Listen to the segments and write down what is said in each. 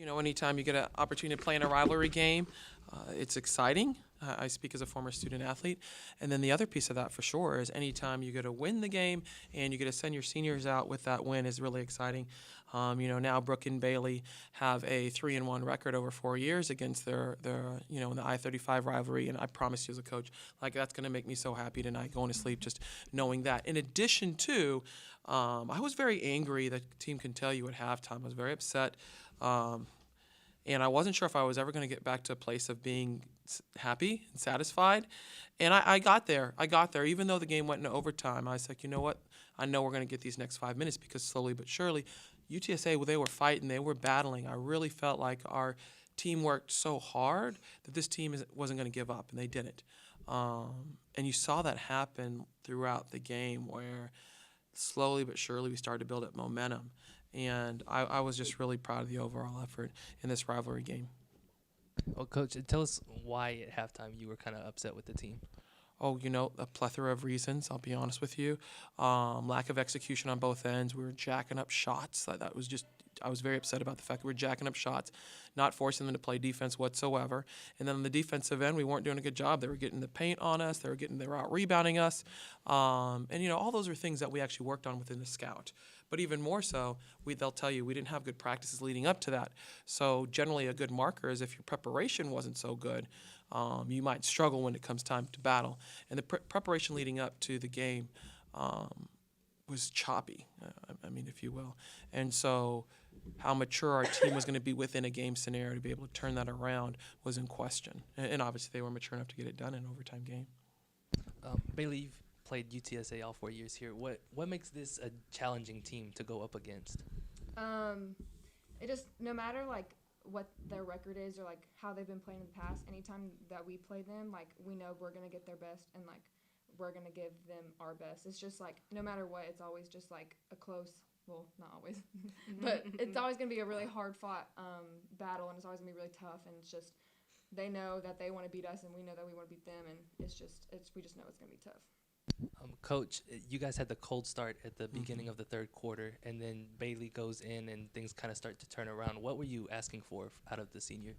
Anytime you get an opportunity to play in a rivalry game, it's exciting. I speak as a former student athlete. And then the other piece of that for sure is anytime you get to win the game and you get to send your seniors out with that win is really exciting. Now Brooke and Bailey have a 3-1 record over 4 years against their in the I-35 rivalry. And I promise you as a coach, that's going to make me so happy tonight going to sleep just knowing that. In addition to, I was very angry. The team can tell you at halftime. I was very upset. And I wasn't sure if I was ever going to get back to a place of being happy and satisfied. And I got there. Even though the game went into overtime, I was like, you know what? I know we're going to get these next 5 minutes because slowly but surely, UTSA, they were fighting. They were battling. I really felt like our team worked so hard that this team wasn't going to give up, and they didn't. And you saw that happen throughout the game where slowly but surely we started to build up momentum. And I was just really proud of the overall effort in this rivalry game. Well, Coach, tell us why at halftime you were kind of upset with the team. Oh, a plethora of reasons, I'll be honest with you. Lack of execution on both ends. We were jacking up shots. I was very upset about the fact that we were jacking up shots, not forcing them to play defense whatsoever. And then on the defensive end, we weren't doing a good job. They were getting the paint on us. They were out rebounding us. All those are things that we actually worked on within the scout. But even more so, they'll tell you we didn't have good practices leading up to that. So generally a good marker is if your preparation wasn't so good, you might struggle when it comes time to battle. And the preparation leading up to the game was choppy, if you will. And so how mature our team was going to be within a game scenario to be able to turn that around was in question. And obviously they were mature enough to get it done in an overtime game. Bailey, you've played UTSA all 4 years here. What makes this a challenging team to go up against? It just, no matter what their record is or how they've been playing in the past, anytime that we play them, we know we're going to get their best and we're going to give them our best. It's just no matter what, it's always just a close, well, not always, but it's always going to be a really hard fought battle, and it's always going to be really tough, and it's just, they know that they want to beat us and we know that we want to beat them, and we just know it's going to be tough. Coach, you guys had the cold start at the beginning of the third quarter, and then Bailey goes in and things kind of start to turn around. What were you asking for out of the senior?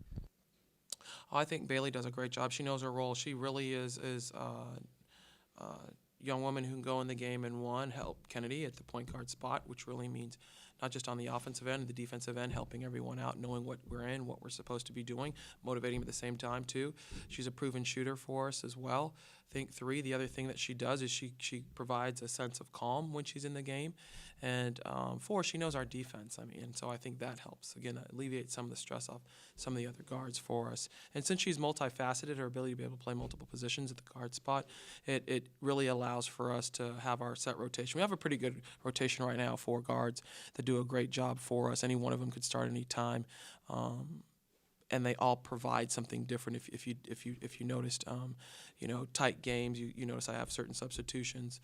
I think Bailey does a great job. She knows her role. She really is a young woman who can go in the game and help Kennedy at the point guard spot, which really means not just on the offensive end, the defensive end, helping everyone out, knowing what we're in, what we're supposed to be doing, motivating them at the same time too. She's a proven shooter for us as well. I think 3, the other thing that she does is she provides a sense of calm when she's in the game. And 4, she knows our defense. And so I think that helps. Again, alleviate some of the stress off some of the other guards for us. And since she's multifaceted, her ability to be able to play multiple positions at the guard spot, it really allows for us to have our set rotation. We have a pretty good rotation right now, 4 guards that do a great job for us. Any one of them could start any time. And they all provide something different. If you noticed, tight games, you notice I have certain substitutions,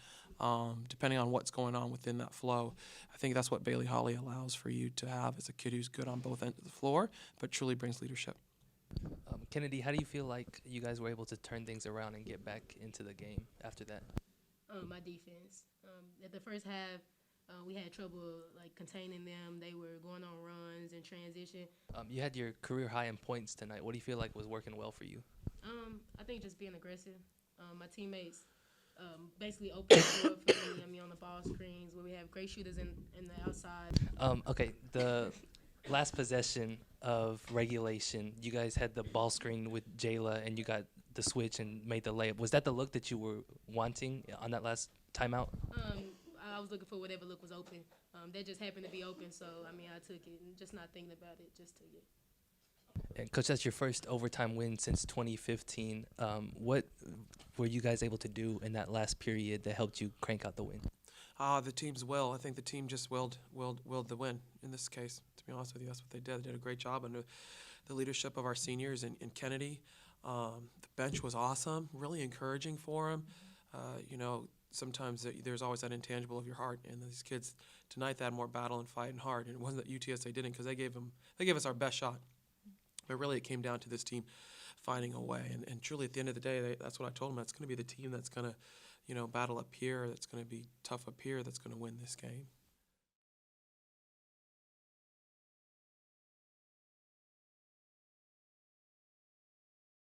depending on what's going on within that flow. I think that's what Bailey Holly allows for you to have as a kid who's good on both ends of the floor, but truly brings leadership. Kennedy, how do you feel like you guys were able to turn things around and get back into the game after that? My defense. At the first half, we had trouble containing them. They were going on runs and transition. You had your career high in points tonight. What do you feel like was working well for you? I think just being aggressive. My teammates basically opened the floor for me. On the ball screens where we have great shooters in the outside. Okay, the last possession of regulation, you guys had the ball screen with Jayla, and you got the switch and made the layup. Was that the look that you were wanting on that last timeout? I was looking for whatever look was open. That just happened to be open, so I took it, and just not thinking about it, just took it. And Coach, that's your first overtime win since 2015. What were you guys able to do in that last period that helped you crank out the win? The team's will. I think the team just willed the win in this case. To be honest with you, that's what they did. They did a great job under the leadership of our seniors and Kennedy. The bench was awesome, really encouraging for them. Sometimes there's always that intangible of your heart, and these kids tonight they had more battle and fight and heart. And it wasn't that UTSA didn't, because they gave us our best shot. But really, it came down to this team finding a way. And truly, at the end of the day, that's what I told them. That's going to be the team that's going to, battle up here. That's going to be tough up here. That's going to win this game.